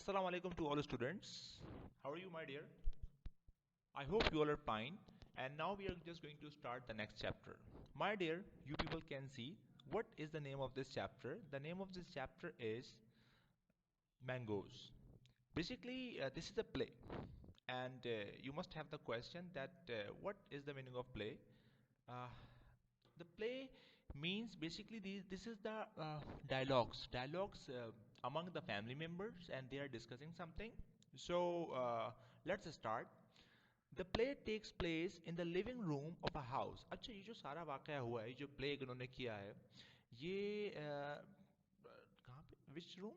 Assalamu alaikum to all students. How are you, my dear? I hope you all are fine. And now we are just going to start the next chapter. My dear, you people can see what is the name of this chapter. The name of this chapter is Mangoes. Basically, this is a play, and you must have the question that what is the meaning of play? Uh, the play means basically this is the dialogues among the family members, and they are discussing something. So let's start. The play takes place in the living room of a house. अच्छा, ये जो सारा वाकया हुआ है, जो play इन्होंने किया है, ये कहाँ पे, विच रूम,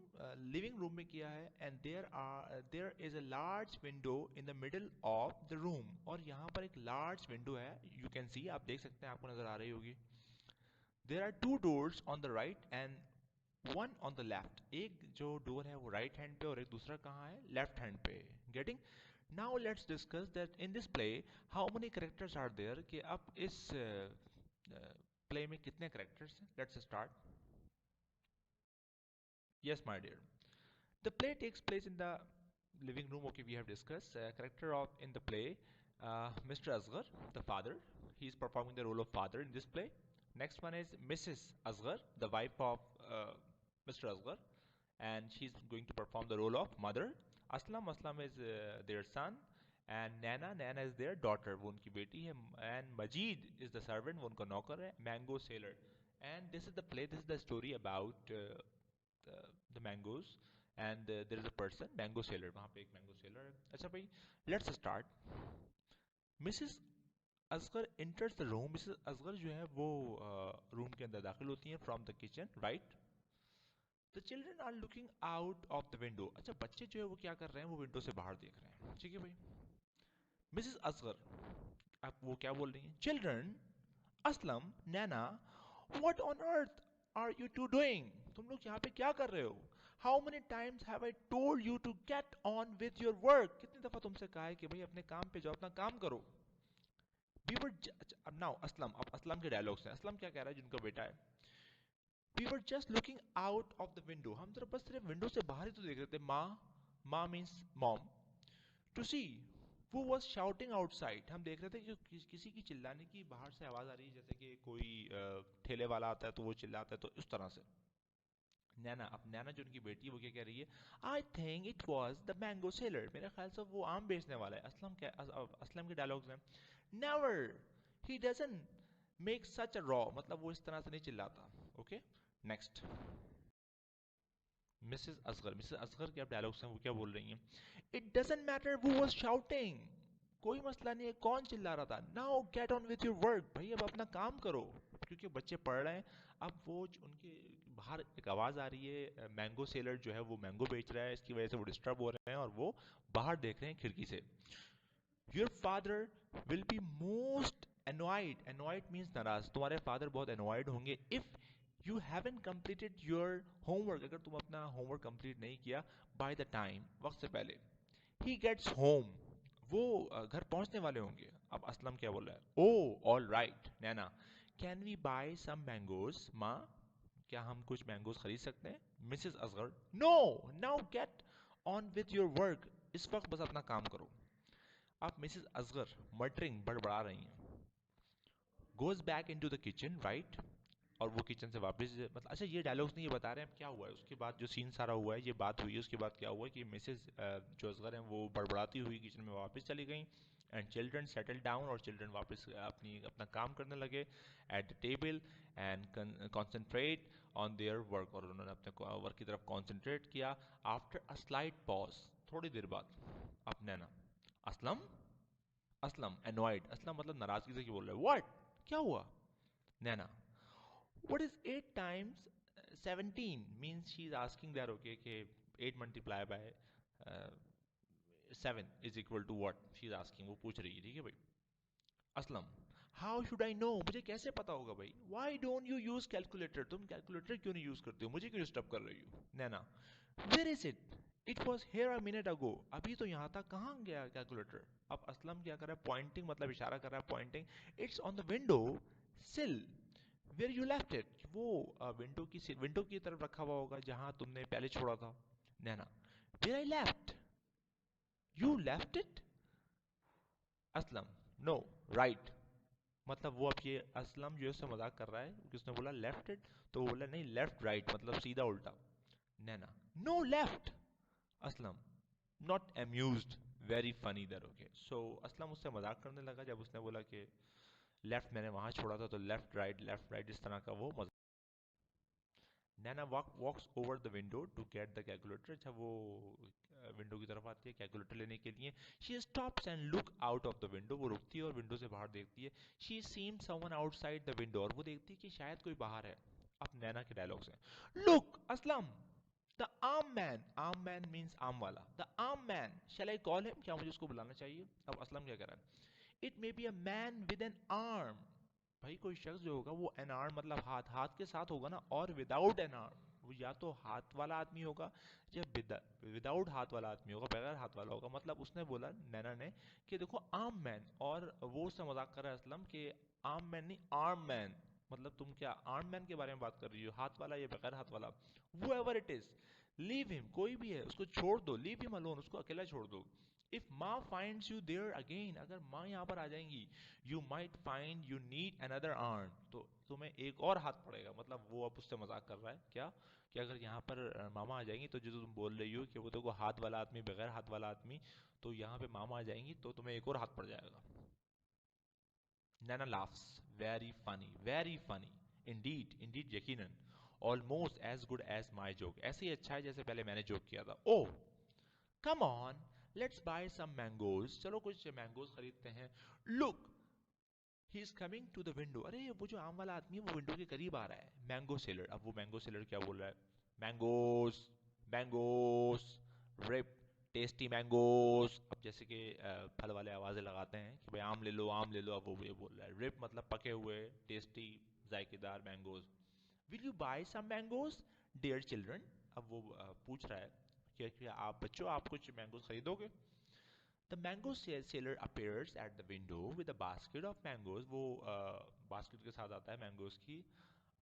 लिविंग रूम में किया है. And there is a large window in the middle of the room. और यहाँ पर एक लार्ज विंडो है, यू कैन सी, आप देख सकते हैं, आपको नजर आ रही होगी. There are two doors on the right and one on the left. एक जो डोर है वो राइट हैंड पे और एक दूसरा कहाँ है, लेफ्ट हैंड पे. Getting. Now let's discuss that in this play how many characters are there, कि अब इस प्ले में कितने कैरेक्टर्स हैं. Let's start. Yes, my dear. The play takes place in the living room. Okay, we have discussed character of in the play, Mr. Asghar, the father. He is performing the role of father in this play. Next one is Mrs. Asghar, the wife of Mr. Asghar, and she's going to perform the role of mother. Aslam is their son, and Nana is their daughter. वो उनकी बेटी है. And Majid is the servant. वो उनका नौकर है. Mango Sailor. And this is the play. This is the story about the mangoes. And there is a person, mango seller. वहाँ पे एक mango seller है. अच्छा भाई, let's start. Mrs. Asghar enters the room. Mrs. Asghar जो है वो रूम के अंदर दाखिल होती हैं from the kitchen, right? The children are looking out of the window. अच्छा, बच्चे जो है वो क्या कर रहे हैं, वो विंडो से बाहर देख रहे हैं. ठीक है भाई. Mrs. असगर, अब वो क्या बोल रही हैं? Children, Aslam, Naina, what on earth are you two doing? तुम लोग यहाँ पे क्या कर रहे हो? How many times have I told you to get on with your work? कितनी दफा तुमसे कहा है कि भाई अपने काम पे जाओ, अपना काम करो. We were अब now असलम, अब असलम के डायलॉग्स हैं. असलम क्या कह रहा है, जिनका बेटा है? We were just looking out of the window. हम तो बस सिर्फ विंडो से बाहर ही तो देख रहे थे. माँ means mom. To see who was shouting outside. हम देख रहे थे कि किसी की चिल्लाने की बाहर से आवाज आ रही है, जैसे कि कोई ठेले वाला आता है तो वो चिल्लाता है, तो उस तरह से. नैना, अब नैना जो उनकी बेटी है वो क्या कह रही है? I think it was the mango seller. मेरे ख्याल से वो आम बेचने वाला है. असलम के डायलॉग्स हैं. Never, he doesn't make such a raw. मतलब वो इस तरह से नहीं चिल्लाता. Okay, next. मिसेस असगर के अब डायलॉग्स हैं, वो क्या बोल रही हैं? It doesn't matter who was shouting. कोई मसला नहीं है कौन चिल्ला रहा था. Now get on with your work. भाई अब अपना काम करो, क्योंकि बच्चे पढ़ रहे हैं. अब वो उनके बाहर एक आवाज आ रही है, मैंगो सेलर जो है वो मैंगो बेच रहा है, इसकी वजह से वो डिस्टर्ब हो रहे हैं और वो बाहर देख रहे हैं खिड़की से. Your father will be most annoyed. annoyed means नाराज. तुम्हारे फादर बहुत annoyed होंगे if you haven't completed your homework. अगर तुम अपना homework complete नहीं किया by the time, वक्त से पहले. he gets home. वो घर पहुंचने वाले होंगे. अब असलम क्या बोल रहा है? oh all right Naina, can we buy some mangoes? माँ, क्या हम कुछ मैंगोज खरीद सकते हैं? Mrs Asgar, no, now get on with your work. इस वक्त बस अपना काम करो. अब मिसेस असगर मटरिंग बड़बड़ा रही हैं. Goes back in to the kitchen, right. और वो किचन से वापस, मतलब अच्छा ये डायलॉग्स नहीं, ये बता रहे हैं अब क्या हुआ है उसके बाद, जो सीन सारा हुआ है, ये बात हुई है, उसके बाद क्या हुआ कि मिसेस जो असगर हैं वो बड़बड़ाती हुई किचन में वापस चली गई. एंड चिल्ड्रन सेटल डाउन, और चिल्ड्रन वापस अपना काम करने लगे at the table and concentrate on their work. और उन्होंने अपने वर्क की तरफ कॉन्सेंट्रेट किया. आफ्टर अ स्लाइट पॉज, थोड़ी देर बाद. अब नैना, असलम, असलम एनॉयड. असलम मतलब नाराजगी से क्यों बोल रहे हैं? व्हाट, क्या हुआ? नैना, what is 8 times 17? Means she is asking there, okay, कि 8 multiplied by 7 is equal to what? She is asking, वो पूछ रही है. ठीक है भाई. Aslam, how should I know? मुझे कैसे पता होगा भाई? Why don't you use calculator? तुम कैलकुलेटर क्यों नहीं यूज करते हो? मुझे क्यों डिस्टर्ब कर रही हो? नैना, where is it? It was here a minute ago. अभी तो यहाँ था, कहाँ गया कैलकुलेटर? अब असलम क्या कर रहा है? पॉइंटिंग, मतलब इशारा कर रहा है, Poynting. It's on the window sill where you left it. वो विंडो की तरफ रखा हुआ होगा जहाँ तुमने पहले छोड़ा था. नैना, Where I left? You left it? Aslam, no, right. मतलब वो अब ये असलम जो है उससे मजाक कर रहा है क्योंकि उसने बोला लेफ्ट इट, तो वो बोला नहीं लेफ्ट राइट मतलब सीधा उल्टा. Naina, no left. Aslam, not amused, very funny there. Okay, so Aslam उससे मजाक करने लगा जब उसने बोला कि लेफ्ट मैंने वहां छोड़ा था, तो लेफ्ट राइट इस तरह का वो मजाक. Naina walks over the window to get the calculator. अच्छा वो विंडो की तरफ आती है कैलकुलेटर लेने के लिए. She stops and look out of the window. वो रुकती है और विंडो से बाहर देखती है. She seem someone outside the window. और वो देखती है कि शायद कोई बाहर है. अब नैना के डायलॉग से, look Aslam, the arm man means arm वाला. The arm man, shall I call him, क्या मुझे उसको बुलाना चाहिए? अब असलम क्या कर रहा है? It may be a man with N arm. भाई कोई शख्स जो होगा वो एन आर्म मतलब हाथ, हाथ के साथ होगा ना, और विदाउट एन आर्म. वो या तो हाथ वाला आदमी होगा या विदाउट हाथ वाला आदमी होगा, बगैर हाथ वाला होगा. मतलब उसने बोला नैना ने कि देखो आर्म मैन, और वो उससे मजाक कर रहा है असलम कि आर्म मैन नहीं आर्म मैन. मतलब तुम क्या आर्म मैन के बारे में बात कर रही हो, हाथ वाला या बगैर हाथ वाला? वो ever it is, leave him, कोई भी है उसको छोड़ दो. लीव हिम अलोन, उसको अकेला छोड़ दो. इफ माँ फाइंड्स यू देयर अगेन, अगर माँ यहाँ पर आ जाएंगी, you might find you need another arm, तो तुम्हें एक और हाथ पड़ेगा. मतलब वो अब उससे मजाक कर रहा है क्या, कि अगर यहाँ पर मामा आ जाएंगी तो जो तुम बोल रही हो कि वो देखो हाथ वाला आदमी बगैर हाथ वाला आदमी, तो यहाँ पे मामा आ जाएंगी तो तुम्हें एक और हाथ पड़ जाएगा. नैना laughs, very funny, indeed यकीनन, almost as good as my joke, ऐसे ही अच्छा है जैसे पहले मैंने जोक किया था. Oh, come on, let's buy some mangoes, चलो कुछ मैंगोज खरीदते हैं. Look, he is coming to the window. अरे वो जो आम वाला आदमी है वो विंडो के करीब आ रहा है. Mango seller. अब वो मैंगो सेलर क्या बोल रहा है? Mangoes, mangoes, ripe, tasty mangoes. अब जैसे कि फल वाले आवाजें लगाते हैं कि भाई आम ले लो आम ले लो, अब वो ये बोल रहा है रिप मतलब पके हुए, टेस्टी जायकेदार mangoes. Will you buy some mangoes dear children. अब वो पूछ रहा है कि आप बच्चों आप कुछ मैंगोज खरीदोगे? The mango seller appears at the window with a basket of mangoes. वो बास्केट के साथ आता है मैंगोज की.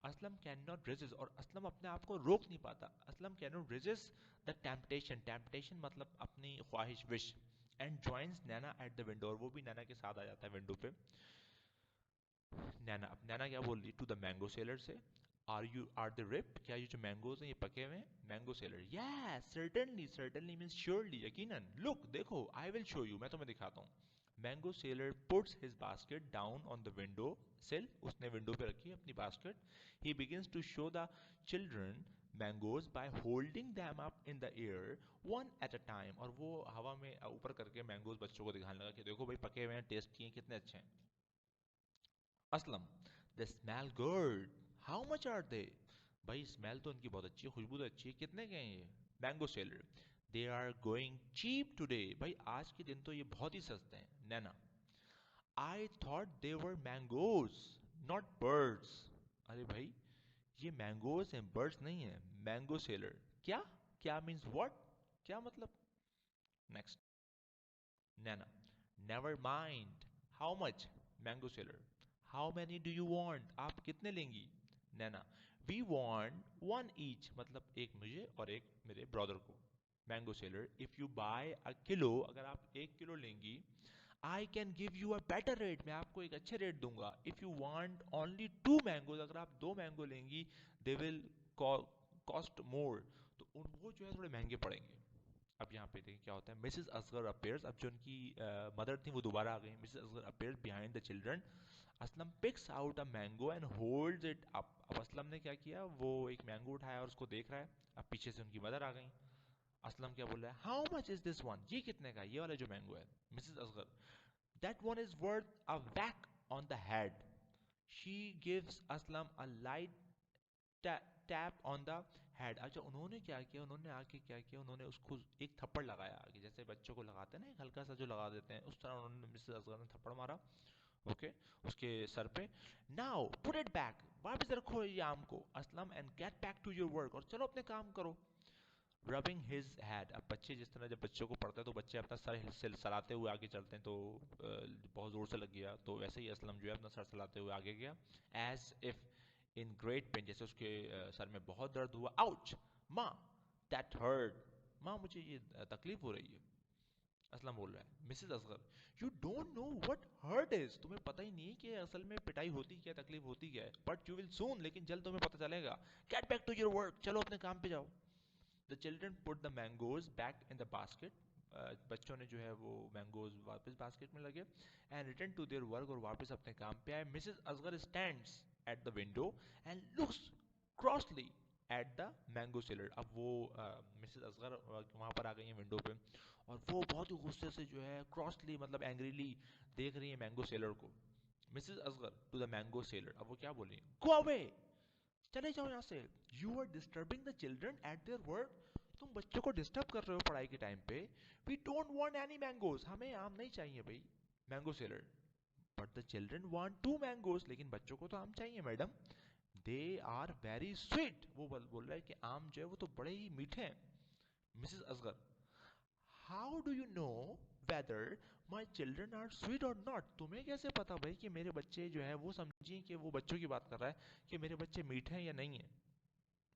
असलम कैन नॉट resist, और असलम अपने आप को रोक नहीं पाता. Aslam can not resist the temptation मतलब अपनी ख्वाहिश, wish. And joins Naina eight the window, और वो भी नैना के साथ आ जाता है विंडो पे. नैना क्या बोल रही टू द मैंगो सेलर से? आर दे रिप, क्या ये जो मैंगोज हैं ये पके हुए हैं? Mango seller, yes certainly means surely, यकीनन. लुक देखो, आई विल शो यू, मैं तुम्हें दिखाता हूँ. Mango seller puts his basket down on the window sill. उसने विंडो पे रखी है अपनी basket. He begins to show the children mangoes by holding them up in the air one at a time. और वो हवा में ऊपर करके मैंगोज बच्चों को दिखाने लगा कि देखो भाई पके हुए हैं, टेस्टी हैं, कितने अच्छे हैं. Aslam, they smell good, how much are they? भाई स्मेल तो इनकी बहुत अच्छी है, खुशबू तो अच्छी है, कितने के हैं ये? Mango seller, they are going cheap today. भाई आज के दिन तो ये बहुत ही सस्ते हैं. Naina, I thought they were mangoes not birds. अरे भाई ये मैंगोज हैं, बर्ड्स नहीं है. मैंगो सेलर, क्या क्या मीन्स व्हाट, क्या मतलब? Next. Naina, never mind, how much? Mango seller, how many do you want, आप कितने लेंगी? Naina, we want one each, मतलब एक मुझे और एक मेरे ब्रदर को. Mango seller, if you buy a kilo, अगर आप 1 किलो लेंगी, I can give you a better rate, मैं आपको एक अच्छे रेट दूंगा. If you want only 2 mangoes, अगर आप 2 मैंगो लेंगी, दे विल कॉस्ट मोर, तो वो जो है थोड़े महंगे पड़ेंगे. अब यहाँ पे देखिए क्या होता है. मिसेस असगर अपेयर्स, अब जो उनकी मदर थी वो दोबारा आ गई. Mrs Asgar appears behind the children. Aslam picks out a mango and holds it up. अब असलम ने क्या किया, वो एक मैंगो उठाया और उसको देख रहा है. अब पीछे से उनकी मदर आ गई. असलम क्या बोल रहा है, how much is this one, ये कितने का, ये वाला जो मैंगो है? Mrs Asgar, that one is worth a whack on the head. She gives Aslam a light tap on the head. अच्छा उन्होंने क्या किया, उन्होंने आके क्या किया, उन्होंने उसको एक थप्पड़ लगाया आगे, जैसे बच्चों को लगाते हैं ना, एक हल्का सा जो लगा देते हैं, उस तरह उन्होंने मिसेस असगर ने थप्पड़ मारा. ओके, उसके सर पे. नाउ पुट इट बैक, वापस रखो ये आम को Aslam, and get back to your work, और चलो अपने काम करो. Rubbing his head. अब बच्चे जिस तरह जब बच्चों को पढ़ते हैं तो बच्चे अपना सर सलाते हुए आगे चलते हैं, तो बहुत जोर से लग गया, तो वैसे ही असलम जो है अपना सर सलाते हुए आगे गया. As if in great pain, जैसे उसके सर में बहुत दर्द हुआ. आउच माँ, दैट हर्ट, माँ मुझे ये तकलीफ हो रही है। असलम बोल रहा है Mrs Asgar, you don't know what hurt is, तुम्हें पता ही नहीं कि असल में पिटाई होती क्या, तकलीफ होती क्या है, बट यू विल सून, लेकिन जल्द तुम्हें पता चलेगा। Get back to your work, चलो अपने काम पे जाओ। The children put the mangoes back in the basket, बच्चों ने जो है वो मैंगोज वापस बास्केट में लगे, and return to their work, और वापस अपने काम पे आए। Mrs Asgar stands at the window and looks crossly at the mango seller. अब वो मिसेस असगर वहाँ पर आ गई हैं विंडो पे, और वो बहुत ही गुस्से से जो है क्रॉसली मतलब एंग्रीली देख रही है मैंगो सेलर को। Mrs Asgar to the mango seller, अब वो क्या बोल रही है, गो अवे, चले जाओ यहाँ से, you are disturbing the children at their work, तुम बच्चों को डिस्टर्ब कर रहे हो पढ़ाई के टाइम पे। We don't want any mangoes, हमें आम नहीं चाहिए भाई। Mango seller, but the children want two mangoes, लेकिन बच्चों को तो आम चाहिए madam. They are very sweet, वो बोल रहा है कि आम जो है वो तो बड़े ही मीठे हैं। Mrs Asgar, how do you know whether my children are sweet और नॉट, तुम्हें कैसे पता भाई कि मेरे बच्चे जो है, वो समझिए कि वो बच्चों की बात कर रहा है, कि मेरे बच्चे मीठे हैं या नहीं है।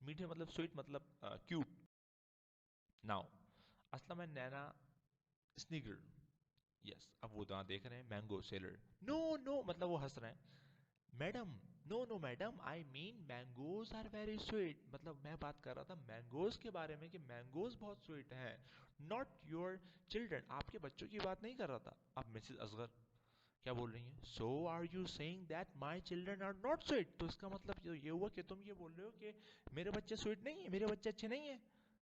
मीठे मतलब स्वीट मतलब cute. Now Aslam and Naina स्निगर, yes, अब वो वहां देख रहे हैं मैंगो सेलर, नो नो मतलब वो हंस रहे हैं। Madam, no no madam, I mean mangoes are very sweet, मतलब मैं बात कर रहा था मैंगोज के बारे में कि मैंगोज बहुत स्वीट हैं, नॉट योर चिल्ड्रन, आपके बच्चों की बात नहीं कर रहा था। अब मिसेस असगर क्या बोल रही हैं, so are you saying that my children are not sweet, तो इसका मतलब ये हुआ कि तुम ये बोल रहे हो कि मेरे बच्चे स्वीट नहीं है, मेरे बच्चे अच्छे नहीं है।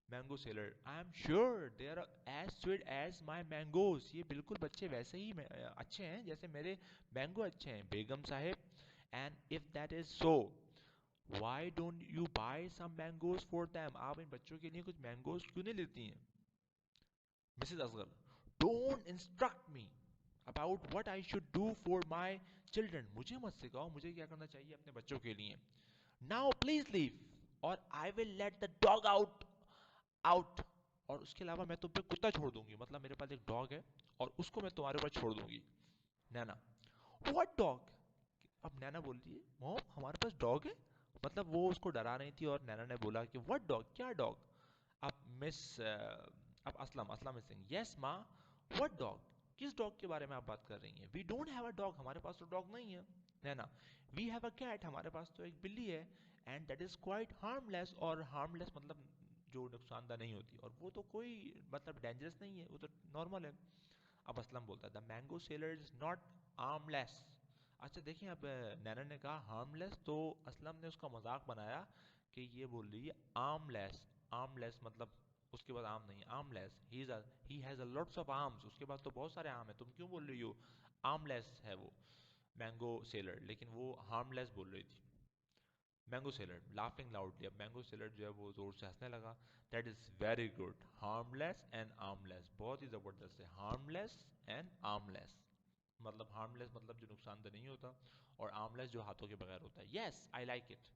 Mango seller, I am sure they are as sweet as my mangoes, ये बिल्कुल बच्चे वैसे ही अच्छे हैं जैसे मेरे मैंगो अच्छे हैं बेगम साहेब। And if that is so, why don't you buy some mangoes for them, आप इन बच्चों के लिए कुछ मैंगोज क्यों नहीं लेती हैं। Mrs Asgar, don't instruct me about what I should do for my children, मुझे मत सिखाओ मुझे क्या करना चाहिए अपने बच्चों के लिए। नाउ प्लीज लीव और I will let the dog out out, और उसके अलावा मैं तुम पे कुत्ता छोड़ दूंगी, मतलब मेरे पास एक डॉग है और उसको मैं तुम्हारे ऊपर छोड़ दूंगी। नैना, व्हाट डॉग, अब नैना बोल रही है मॉम हमारे पास डॉग है, मतलब वो उसको डरा रही थी, और नैना ने बोला कि व्हाट डॉग, क्या डॉग। अब मिस अब असलम असलम सिंह, यस माँ, व्हाट डॉग, किस डॉग के बारे में आप बात कर रही हैं, we don't have a dog, हमारे पास तो डॉग नहीं है। Naina, we have a cat, हमारे पास तो एक बिल्ली है, and that is quite harmless, और हार्मलेस मतलब जो नुकसानदा नहीं होती, और वो तो कोई मतलब डेंजरस नहीं है, वो तो नॉर्मल है। अब असलम बोलता है the mango seller is not armless. अच्छा देखिए, अब नैना ने कहा हार्मलेस, तो असलम ने उसका मजाक बनाया कि ये बोल रही है आर्मलेस, आर्मलेस मतलब उसके बाद आर्म नहीं, armless, he has a lots of arms, उसके पास तो बहुत सारे आर्म है, तुम क्यों बोल रही हो आर्मलेस है वो मैंगो सेलर, लेकिन वो हार्मलेस बोल रही थी। मैंगो सेलर लाफिंग लाउडली, अब मैंगो सेलर जो है वो जोर से हंसने लगा। That is very good, harmless and armless, बहुत ही जबरदस्त है, हार्मलेस एंड आर्मलेस, मतलब हार्मलेस मतलब जो नुकसानदेह नहीं होता, और आर्मलेस जो हाथों के बगैर होता है। Yes I like it,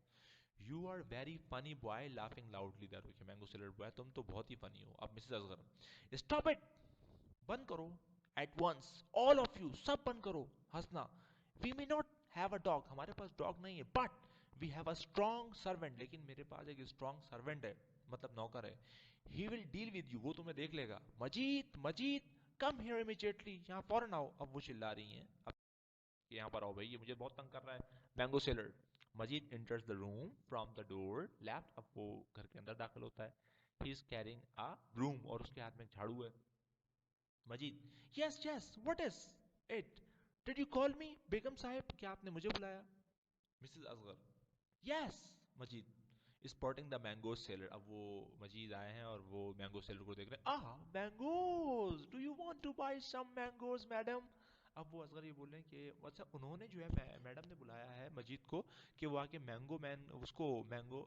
you are very funny boy, laughing loudly that okay mango seller boy, तुम तो बहुत ही फनी हो। अब मिसेस असगर, स्टॉप इट, बंद करो, at once, all of you, सब बंद करो हंसना। We may not have a dog, हमारे पास डॉग नहीं है, but we have a strong servant, लेकिन मेरे पास एक स्ट्रॉन्ग सर्वेंट है, मतलब नौकर है। He will deal with you, वो तुम्हें देख लेगा। मजीद मजीद, कम हियर इमीडिएटली, यहाँ फौरन आओ। अब वो चिल्ला रही हैं, अब यहाँ पर आओ भाई, ये मुझे बहुत तंग कर रहा है। Mango seller, Majeed enters the room from the door left, अब वो घर के अंदर दाखिल होता है। he is carrying a broom, और उसके हाथ में एक झाड़ू है। मजीद, yes yes what is it, did you call me बेगम साहब, क्या आपने मुझे बुलाया। Mrs Asgar, yes Majeed, spotting the mango seller, अब वो मजीद आए हैं और वो मैंगो सेलर को देख रहे हैं। Ah mangoes, do you want to buy some mangoes madam. अब वो असगर ये बोल रहे हैं कि अच्छा उन्होंने जो है मैडम ने बुलाया है मजीद को कि वो आके मैंगो मैन उसको मैंगो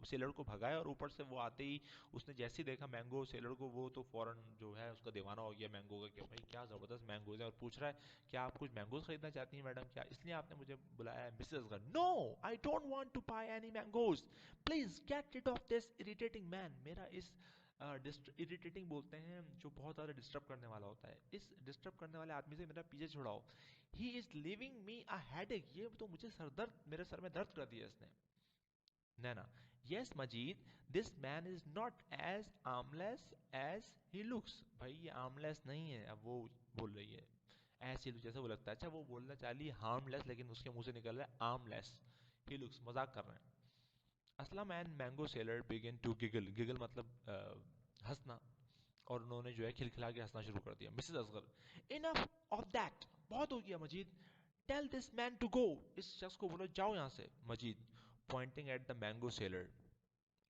सेलर को भगाए, और ऊपर से वो आते ही उसने जैसे ही देखा मैंगो सेलर को, वो तो फौरन जो है उसका दीवाना हो गया मैंगो का, कि भाई क्या ज़बरदस्त मैंगोज है, और पूछ रहा है क्या आप कुछ मैंगोज खरीदना चाहती हैं मैडम, क्या इसलिए आपने मुझे बुलाया है। Mrs Asgar, no I don't want to buy any mangoes, please get rid of this irritating man, मेरा इस इरिटेटिंग बोलते हैं जो बहुत ज़्यादा डिस्टर्ब करने वाला होता है, इस डिस्टर्ब करने वाले आदमी से मेरा पीछे छुड़ाओ। He is living me a headache, ये तो मुझे सर दर्द, मेरे सर में दर्द कर दिया इसने। नैना, Yes, Majid, this man is not as armless as he looks. भाई ये armless नहीं है, अब वो बोल रही है ऐसे ही जैसे वो लगता है। अच्छा वो बोलना चाह रही harmless, लेकिन उसके मुंह से निकल रहा है armless. He looks, मजाक कर रहे हैं. Aslam and mango seller begin to giggle. Giggle मतलब हंसना. और उन्होंने जो है खिलखिला के हंसना शुरू कर दिया. Mrs Asgar, enough of that, बहुत हो गया Majid. Tell this man to go, इस शख्स को बोलो जाओ यहाँ से. Majid pointing at the mango seller,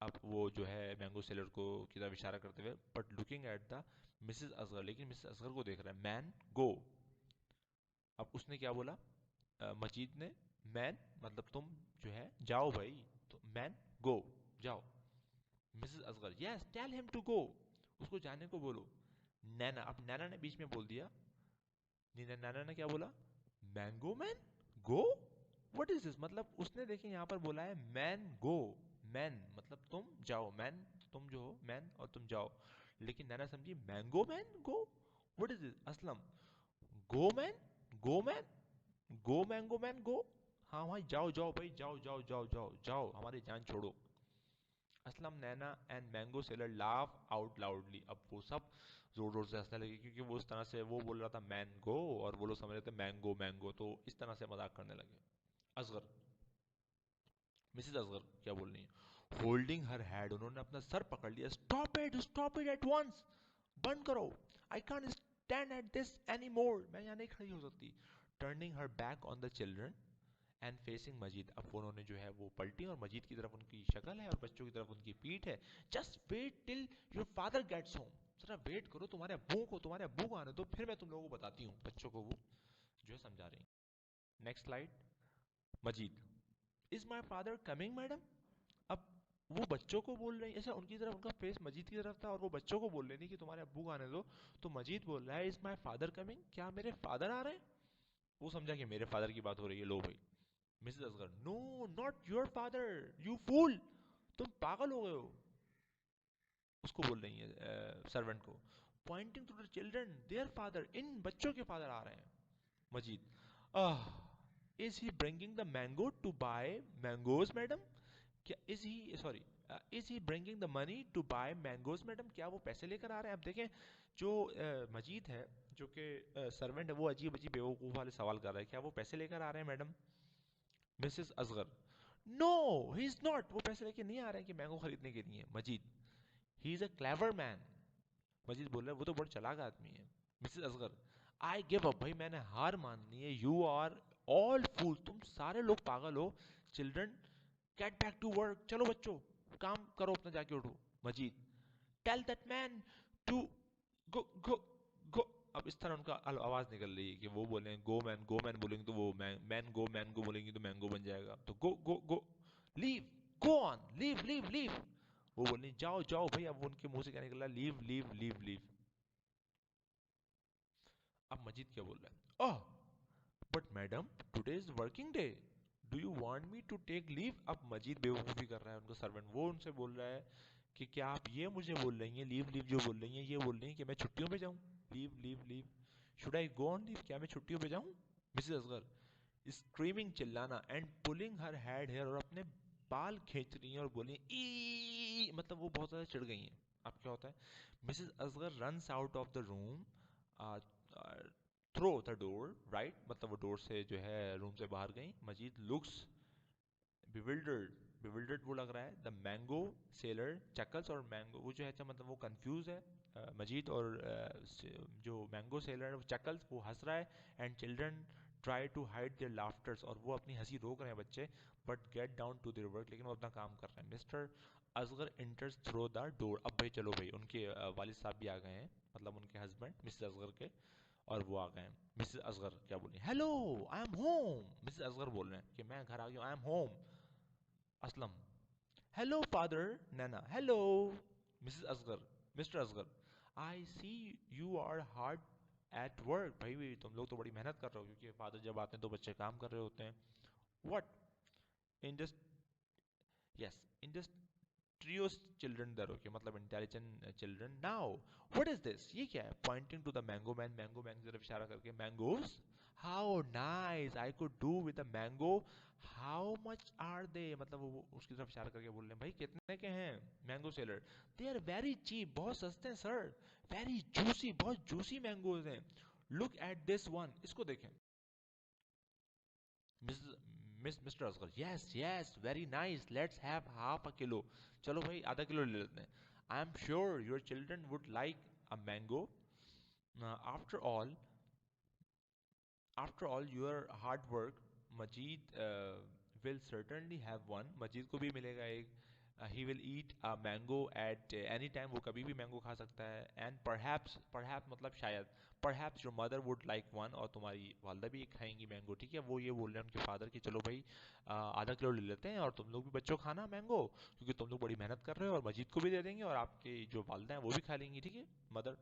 अब वो जो है मैंगो सेलर को की तरफ इशारा करते हुए, but looking at the Mrs Asgar, लेकिन मिसेस असगर को देख रहा है. मैन गो, अब उसने क्या बोला मजीद ने, मैन मतलब तुम जो है जाओ भाई, तो मैन गो जाओ. Mrs Asgar, yes tell him to go, उसको जाने को बोलो. नैना, अब नैना ने बीच में बोल दिया. नैना ने क्या बोला, mango man go, what is this, मतलब उसने देखिए यहाँ पर बोला है मैन गो. मैन मतलब तुम जाओ, मैन तुम जो हो मैन और तुम जाओ, लेकिन नैना समझी mango man go, what is this. Aslam, go man, go man, go mango man गो, हाँ भाई जाओ जाओ भाई जाओ जाओ जाओ जाओ जाओ हमारी जान छोड़ो. Aslam, Naina and mango seller laugh out loudly, अब वो सब जोर जोर से हंसने लगे, क्योंकि वो इस तरह से वो बोल रहा था मैंगो और वो लोग समझ रहे थे मैंगो मैंगो, तो इस तरह से मजाक करने लगे. असगर, मिसेस असगर क्या बोल रही है, होल्डिंग हर हेड, उन्होंने अपना सर पकड़ लिया. स्टॉप इट एट वंस, बंद करो. I can't stand at this any more, मैं यहाँ नहीं खड़ी हो सकती. Turning her back on the children and facing Majid, अब उन्होंने जो है वो पलटी और मजीद की तरफ उनकी शक्ल है और बच्चों की तरफ उनकी पीठ है. Just wait till your father gets home, जरा वेट करो, तुम्हारे अब्बू को आने दो, फिर मैं तुम लोगों को बताती हूँ. बच्चों को वो जो है समझा रही. Next slide. Majeed, is my father coming madam, अब वो बच्चों को बोल रही है, ऐसा उनकी तरफ, उनका फेस मजीद की तरफ था और वो बच्चों को बोल रही थी कि तुम्हारे अब्बू को आने दो. तो मजीद बोल रहा है इज माई फादर कमिंग, क्या मेरे फादर आ रहे हैं. वो समझा कि मेरे फादर की बात हो रही है, लो भाई. Mrs Asgar, no not your father, you fool, तुम पागल हो गए हो. उसको बोल रही है सर्वेंट को, pointing to the children, their father, इन बच्चों के फादर आ रहे हैं. Majid, ah, is he bringing the mango to buy mangoes madam, क्या is he sorry is he bringing the money to buy mangoes madam, क्या वो पैसे लेकर आ रहे हैं. अब देखें जो मजीद है, जो कि सर्वेंट है, वो अजीब अजीब बेवकूफ़ वाले सवाल कर रहा है, क्या वो पैसे लेकर आ रहे हैं madam. Mrs Asgar, no he is not, वो पैसे लेके नहीं आ रहे हैं कि मैंगो खरीदने के लिए. Majid, he is a clever man, Majid बोल रहा है वो तो बहुत चालाक आदमी है. Mrs Asgar, I give up, भाई मैंने हार मान ली है. यू आर ऑल फूल, तुम सारे लोग पागल हो. Children, get back to work, चलो बच्चों काम करो अपना, जाके उठो. Majid, tell that man to go go go, अब इस तरह उनका आवाज निकल रही है कि वो बोले गो मैन बोलेंगे तो वो मैन गो बोलेंगे तो मैंगो बन जाएगा, तो go go go, leave, go on, leave leave leave. वो बोल रही जाओ जाओ भाई, अब उनके मुंह से क्या निकल रहा है, लीव लीव लीव लीव. अब मजीद क्या बोल रहा है, oh but madam today is working day, do you want me to take leave. अब मजीद बेवकूफ़ी कर रहा है उनका सर्वेंट, वो उनसे बोल रहा है कि क्या आप ये मुझे बोल रही हैं, लीव लीव जो बोल रही हैं, ये बोल रही हैं कि मैं छुट्टियों पे जाऊँ. Leave leave leave, should I go on leave, क्या मैं छुट्टियों पे जाऊँ. मिसेस असगर, स्क्रीमिंग, चिल्लाना, and pulling her head hair, और अपने बाल खींच रही हैं और बोली ई, मतलब वो बहुत ज़्यादा चिढ़ गई हैं. अब क्या होता है, Mrs Asgar runs out of the room throw the door right, मतलब वो डोर से जो है रूम से बाहर गई. मजीद लुक्स bewildered, bewildered वो लग रहा है. द मैंगो सेलर चकल्स, और मैंगो वो जो है अच्छा मतलब वो कंफ्यूज है मजीद, और जो मैंगो सेलर है वो चकल्स, वो हंस रहा है. And children try to hide their laughters, और वो अपनी हंसी रोक रहे हैं बच्चे, but get down to their work, लेकिन वो अपना काम कर रहे हैं. Mister Asgar enters throw the door, अब भाई चलो भाई, उनके वालिद साहब भी आ गए हैं, मतलब उनके हस्बैंड मिसेस असगर के, और वो आ गए हैं. मिसेस असगर क्या बोल रही है, hello I am home. Mrs Asgar बोल रहे हैं कि मैं घर आ गया, I am home. Aslam, hello father. Naina, hello. Mrs Asgar, mister Asgar, I see you are hard at work, भाई भी तुम लोग तो बड़ी मेहनत कर रहे हो, क्योंकि फादर जब आते हैं तो बच्चे काम कर रहे होते हैं. व्हाट, इंडस्ट यस इंडस्ट्रियस चिल्ड्रन दर, ओके मतलब intelligent children. Now what is this, ये क्या है. Pointing to the mango man की तरफ इशारा करके, mangoes, how nice I could do with a mango, how much are they, मतलब वो उसकी तरफ इशारा करके बोल रहे हैं भाई कितने के हैं mango seller, they are very cheap, बहुत सस्ते हैं सर, वेरी जूसी, बहुत जूसी मैंगोज हैं, लुक एट दिस वन, इसको देखें। Mister Asgar, yes yes very nice, let's have half a kilo, चलो भाई आधा किलो ले लेते हैं, I am sure your children would like a mango, after all after all your hard work, Majid will certainly have one, Majid को भी मिलेगा एक, he will eat a mango at any time, वो कभी भी मैंगो खा सकता है, and perhaps मतलब शायद, perhaps your mother would like one, और तुम्हारी वालदा भी एक खाएंगी मैंगो, ठीक है, वो ये बोल रहे हैं उनके फादर कि चलो भाई आधा किलो ले लेते हैं और तुम लोग भी बच्चों खाना मैंगो, क्योंकि तुम लोग बड़ी मेहनत कर रहे हो, और मजीद को भी दे देंगे और आपके जो वालदा हैं वो भी खा लेंगी, ठीक है मदर।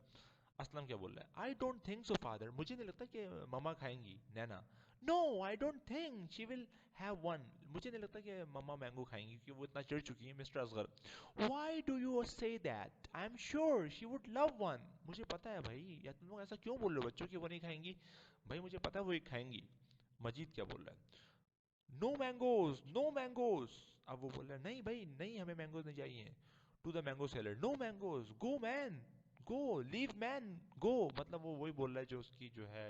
असलम क्या बोल रहा है, I don't think so father, मुझे नहीं लगता कि मम्मा खाएंगी, Naina, no I don't think she will have one, मुझे नहीं लगता कि मम्मा मैंगो खाएंगी क्योंकि वो इतना चिढ़ चुकी है mister Asgar, why do you say that, I am sure she would love one, मुझे पता है भाई, या तुम लोग ऐसा क्यों बोल रहे हो बच्चों की वो नहीं खाएंगी, भाई मुझे पता है वो एक खाएंगी। मजीद क्या बोल रहा है, नो मैंगोज नो मैंगोज, अब वो बोल रहा है नहीं भाई नहीं, हमें मैंगोज नहीं चाहिए, to the mango seller, no mangoes, go man, go, leave man, go, मतलब वो वही बोल रहा है जो उसकी जो है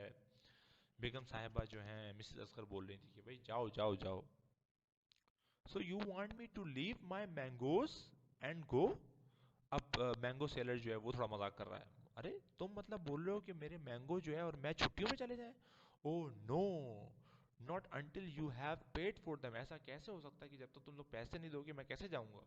बेगम साहिबा जो है मिसेस असगर बोल रही थी कि भाई जाओ जाओ जाओ, so you want me to leave my mangoes and go, अब मैंगो सेलर जो है वो थोड़ा मजाक कर रहा है, अरे तुम मतलब बोल रहे हो कि मेरे मैंगो जो है और मैं छुट्टियों में चले जाए, oh no, not until you have paid for them, ऐसा कैसे हो सकता है कि जब तक तुम लोग पैसे नहीं दोगे मैं कैसे जाऊंगा,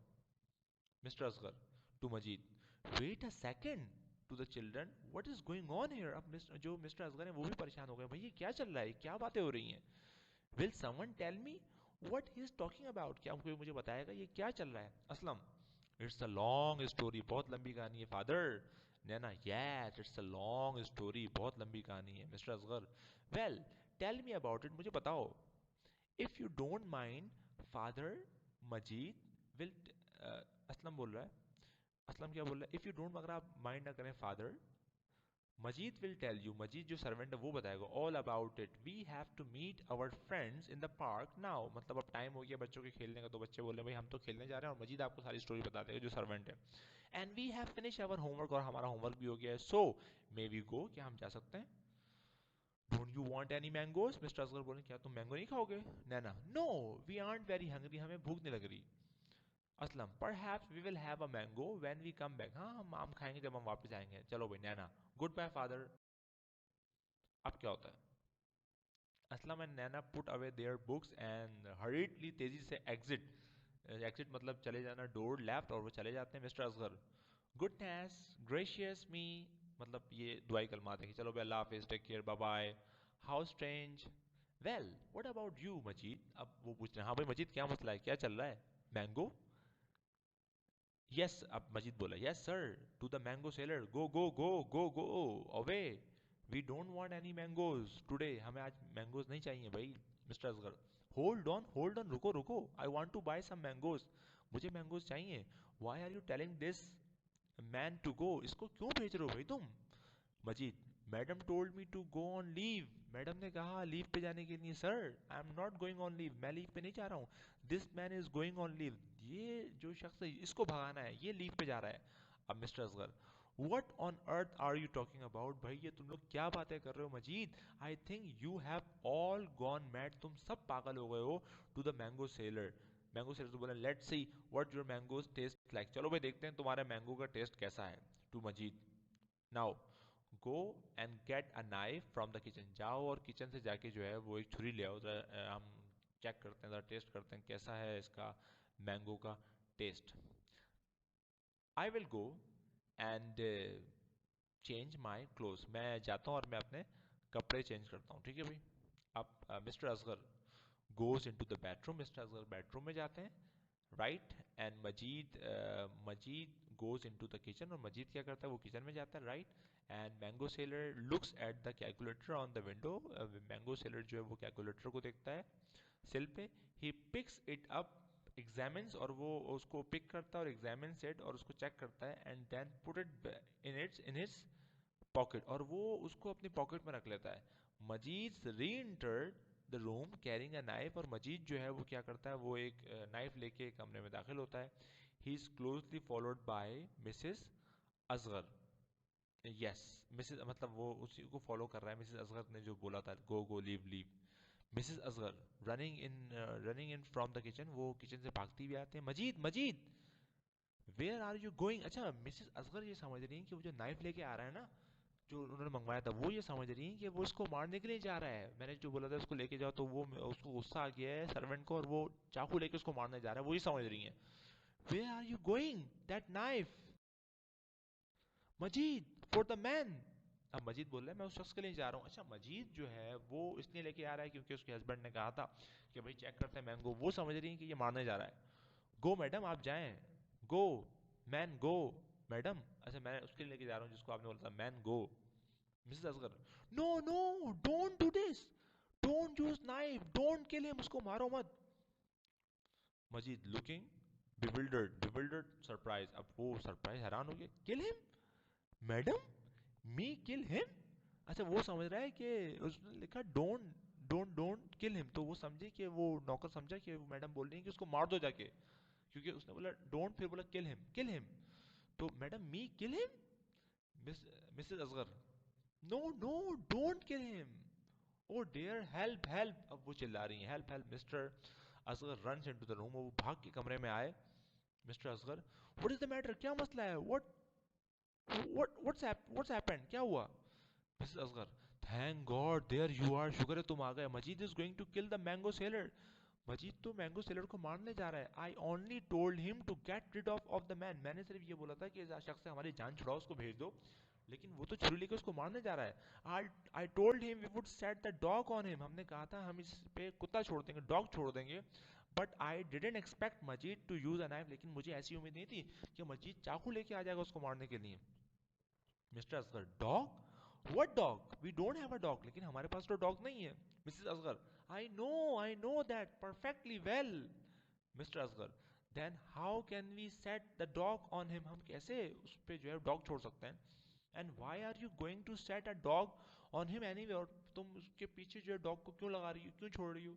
mister Asgar to Majid, wait a second, to the children what is going on here, अब जो मिस्टर असगर हैं वो भी परेशान हो गए, भाई ये क्या चल रहा है, क्या बातें हो रही हैं, will someone tell me what he is talking about, क्या कोई मुझे बताएगा ये क्या चल रहा है, Aslam, it's a long story, बहुत लंबी कहानी है father, Naina, yes it's a long story, बहुत लंबी कहानी है, mister Asgar, well tell me about it, मुझे बताओ, if you don't mind father, Majid will, Aslam बोल रहा है, असलम क्या बोल रहा है, इफ यू डोंट, अगर आप माइंड ना करें father, Majid will tell you, Majid जो सर्वेंट है वो बताएगा, all about it, we have to meet our friends in the park now, मतलब अब टाइम हो गया बच्चों के खेलने का, तो बच्चे बोल रहे हैं भाई हम तो खेलने जा रहे हैं, और मजीद आपको सारी स्टोरी बता देगा जो सर्वेंट है, and we have finish our homework, और हमारा होमवर्क भी हो गया है, सो मे वी गो, क्या हम जा सकते हैं, don't you want any mangoes, Mister Asgar बोले क्या तुम मैंगो नहीं खाओगे, Naina, no we aren't very hungry, हमें भूख नहीं लग रही, Aslam, perhaps we will have a mango when we come back, हाँ हम आम खाएंगे जब हम वापस आएंगे, चलो भाई नैना, गुड बाय फादर, अब क्या होता है, Aslam and Naina put away their books and हरीडली, तेजी से एग्जिट, एग्जिट मतलब चले जाना, डोर लेफ्ट, और वो चले जाते हैं, mister Asgar, goodness gracious me, मतलब ये दुआई कलमात है कि चलो भाई अल्लाह हाफिज, take care, bye bye, how strange, well what about you Majid, अब वो पूछ रहे हैं हाँ भाई मजीद क्या मसला है, क्या चल रहा है, मैंगो, यस, अब मजीद बोला, yes sir, to the mango seller, go go go go go away, we don't want any mangoes today, हमें आज मैंगोज नहीं चाहिए भाई, मिस्टर असगर, होल्ड ऑन, रुको रुको, I want to buy some mangoes, मुझे मैंगोज चाहिए, why are you telling this man to go, इसको क्यों भेज रहे हो भाई तुम, Majid, madam told me to go on leave, madam ने कहा लीव पे जाने के लिए, sir I am not going on leave, मैं लीव पे नहीं जा रहा हूँ, this man is going on leave, ये जो शख्स है इसको भगाना है, ये लीव पे जा रहा है, अब mister Asgar, what on earth are you talking about, भाई ये तुम लोग क्या बातें कर रहे हो Majid, I think you have all gone mad, तुम सब पागल हो गए हो, to the mango seller, mango seller तो बोला let's see what your mangoes taste like, चलो भाई देखते हैं तुम्हारे मैंगो का टेस्ट कैसा है, to Majid, now go and get a knife from the kitchen, जाओ और किचन से जाके जो है वो एक छुरी ले आओ, हम चेक करते हैं, ज़रा टेस्ट करते हैं कैसा है इसका मैंगो का taste, I will go and change my cloth, मैं जाता हूँ और मैं अपने कपड़े चेंज करता हूँ, ठीक है भाई, अब mister Asgar goes in to the bedroom, mister Asgar bedroom में जाते हैं, right, and Majid goes in to the kitchen, और मजीद क्या करता है वो किचन में जाता है, right, and mango seller looks at the calculator on the window, mango seller जो है वो कैलकुलेटर को देखता है सिल पे, he picks it up, examines, और वो उसको पिक करता है और एग्जामिन्स इट, और उसको चेक करता है, and then put it in his pocket, और वो उसको अपनी पॉकेट में रख लेता है, मजीद री entered the room carrying a knife, और मजीद जो है वो क्या करता है, वो एक नाइफ लेके कमरे में दाखिल होता है. He is closely followed by missus Asgar. Yes, missus मतलब वो उसी को फॉलो कर रहा है. मिसेस असगर ने जो बोला था go go leave leave. Mrs Asgar running in from the kitchen, वो किचन से भागती हुई आते हैं. Majid Majid where are you going. अच्छा, मिसेस असगर ये समझ रही हैं कि वो जो नाइफ लेके आ रहा है ना, जो उन्होंने मंगवाया था, वो ये समझ रही हैं कि वो इसको मारने के लिए जा रहा है. मैंने जो बोला था उसको लेके जाओ, तो वो उसको गुस्सा आ गया है सर्वेंट को, और वो चाकू लेके उसको मारने जा रहा है. वो ये समझ रही हैं. Where are you going, that knife. Majid for the man. अब मजीद बोल रहा है मैं उस शख्स के लिए जा रहा हूँ. अच्छा, मजीद जो है वो इसलिए लेके आ रहा है क्योंकि उसके हस्बैंड ने कहा था कि भाई चेक करते हैं मैंगो. वो समझ रही है कि ये मारने जा रहा है. गो मैडम, आप जाएं. गो मैन गो. मैडम, अच्छा मैं उसके लिए लेके जा रहा हूँ जिसको आपने बोला था, man go. Missus Asgar, no no, don't do this, don't use knife, don't kill him, उसको मारो मत. Majid looking bewildered surprise. अब वो सरप्राइज, हैरान हो गए. Kill him madam, me kill him. अच्छा, वो समझ रहा है कि उसने लिखा don't don't don't kill him, तो वो समझे कि वो नौकर समझा कि मैडम बोल रही है कि उसको मार दो जाके, क्योंकि उसने बोला डोंट, फिर बोला किल हिम, किल हिम. तो madam me kill him. Missus Asgar, no no, don't kill him. Oh dear, help help. अब वो चिल्ला रही हैं help help. Mister Asgar runs into the room, वो भाग के कमरे में आए. Mister Asgar, what is the matter, क्या मसला है, व्हाट्स हैपेंड, क्या हुआ. Missus Asgar, thank God there you are, शुक्र है तुम आ गए. Majid is going to kill the mango seller. Majid तो मैंगो सेलर को मारने जा रहा है. I only told him to get rid of the man. मैंने सिर्फ ये बोला था कि इस शख्स से हमारी जान छुड़ाओ, उसको भेज दो, लेकिन वो तो छुरी लेकर उसको मारने जा रहा है. I told him we would set the dog on him. हमने कहा था हम इस पे कुत्ता छोड़ देंगे, डॉग छोड़ देंगे. But I didn't expect Majid to use a knife. लेकिन मुझे ऐसी उम्मीद नहीं थी कि मजीद चाकू लेके आ जाएगा उसको मारने के लिए. Mister Asgar, dog, what dog, we don't have a dog. लेकिन हमारे पास तो डॉग नहीं है. Mrs Asgar, I know that perfectly well. Mister Asgar, then how can we set the dog on him. हम कैसे उस पे जो है डॉग छोड़ सकते हैं. And why are you going to set a dog on him anyway. और तुम उसके पीछे जो है डॉग को क्यों लगा रही हो, क्यों छोड़ रही हो.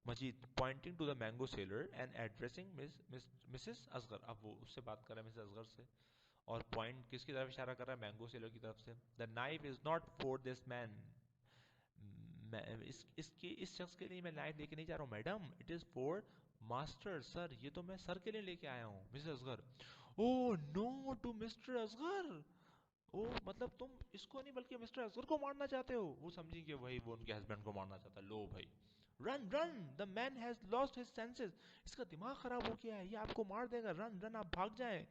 Majid pointing to the mango seller and addressing Mrs Asgar. अब वो उससे बात कर रहा है मिसेस असगर से, और पॉइंट किसकी तरफ इशारा कर रहा है, मैंगो सेलर की तरफ से. The knife is not for this man. इस शख्स के लिए मैं नाइफ लेके नहीं जा रहा हूँ madam, it is for master sir. ये तो मैं सर के लिए लेके आया हूँ. Mrs Asgar, oh no to Mister Asgar. Oh मतलब तुम इसको नहीं बल्कि मिस्टर असगर को मारना चाहते हो. वो समझी कि भाई वो उनके हस्बैंड को मारना चाहता है. लो भाई, run run, the man has lost his senses. इसका दिमाग खराब हो गया है, ये आपको मार देगा. रन रन, आप भाग जाएं.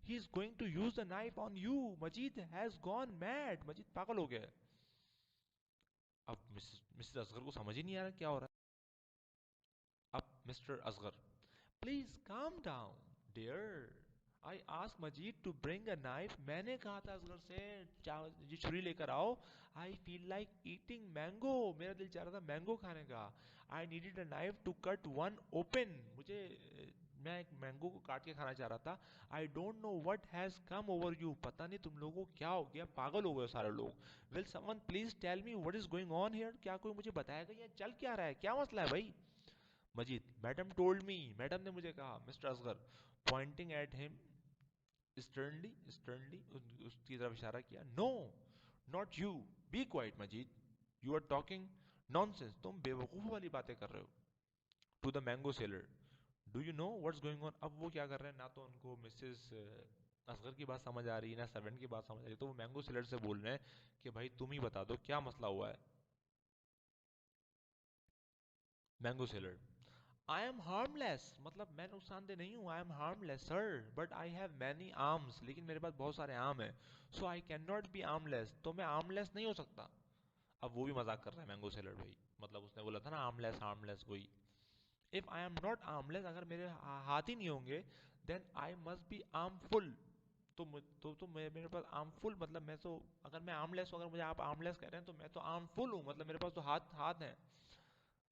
He is going to use the knife on you. Majid has gone mad. Majid पागल हो गया है. अब मिस्टर असगर को समझ ही नहीं आ रहा क्या हो रहा है. अब mister Asgar, please calm down dear. I ask Majid to bring a knife. मैंने कहा था असगर से ये छुरी लेकर आओ. I feel like eating mango. मेरा दिल चाह रहा था मैंगो खाने का. I needed a knife to cut one open. मैं एक मैंगो को काट के खाना चाह रहा था. I don't know what has come over you. पता नहीं तुम लोगों को क्या हो गया, पागल हो गए सारे लोग. Will someone please tell me what is going on here. क्या कोई मुझे बताएगा ये चल क्या रहा है, क्या मसला है भाई. Majid, madam told me, madam ने मुझे कहा. Mister Asgar pointing at him sternly उसकी तरफ इशारा किया. No, not you, be quiet Majid, you are talking nonsense. तुम बेवकूफ़ वाली बातें कर रहे हो. To the mango seller, do you know what's going on. अब वो क्या कर रहे हैं, ना तो उनको मिसेस असगर की बात समझ आ रही है, ना सर्वेंट की बात समझ आ रही है. तो वो मैंगो सेलर से बोल रहे हैं कि भाई तुम ही बता दो क्या मसला हुआ है. Mango seller, I am harmless. मतलब मैं नुकसानदेह नहीं हूँ. I am harmless sir, but I have many arms. लेकिन मेरे पास बहुत सारे आर्म हैं. So I can not be armless. तो मैं आर्मलेस नहीं हो सकता. अब वो भी मजाक कर रहा है मैंगो सेलर भाई. मतलब उसने बोला था ना आर्मलेस हार्मलेस, वही. If I am not armless, अगर मेरे हाथ ही नहीं होंगे, then I must be armful. मेरे पास आर्मफुल मतलब मैं तो, अगर मैं आर्मलेस हूँ, अगर मुझे आप आर्मलेस कह रहे हैं, तो मैं तो आर्मफुल हूँ. मतलब मेरे पास तो हाथ हाथ हैं.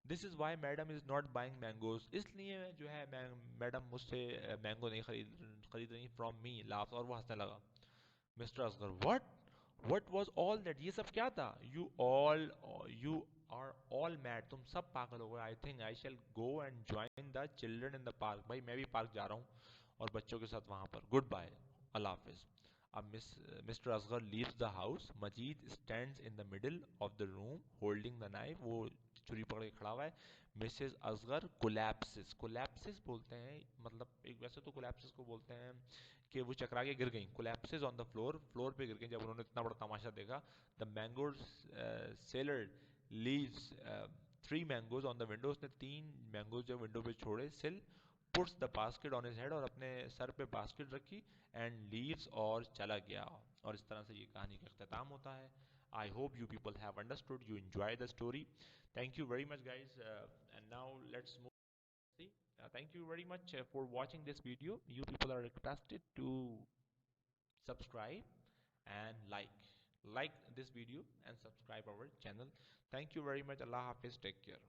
This is why madam is not buying mangoes. इसलिए जो है मैडम मुझसे मैंगो नहीं खरीद खरीद रही फ्रॉम मी. लाफ्स, और वो हंसने लगा. Mister Asgar, what What was all that? ये सब क्या था? You are all mad. तुम सब पागल हो गए. I think I shall go and join the children in the park. भाई मैं भी पार्क जा रहा हूँ और बच्चों के साथ वहां पर. गुड बाय, अल्लाह हाफिज. अब mister Asgar leaves the house. Majid stands in the middle of the room holding the knife. वो छुरी पकड़ के खड़ा हुआ है. Mrs Asghar collapses. कोलैप्सिस बोलते हैं, मतलब एक वैसे तो कोलैप्सिस को बोलते हैं कि वो चकरा के गिर गई. Collapses on the floor. Floor पे गिर गई जब उन्होंने इतना बड़ा तमाशा देखा. The mangoes seller leaves 3 mangoes on the window. उसने 3 मैंगोज जो विंडो पे छोड़े. सिल puts the basket on his head. और अपने सर पे बास्केट रखी. एंड लीव्स और चला गया. और इस तरह से ये कहानी का अख्ताम होता है. I hope you people have understood, you enjoy the story. Thank you very much guys, and now let's move. Thank you very much for watching this video. You people are requested to subscribe and like this video and subscribe our channel. Thank you very much. Allah Hafiz. Take care.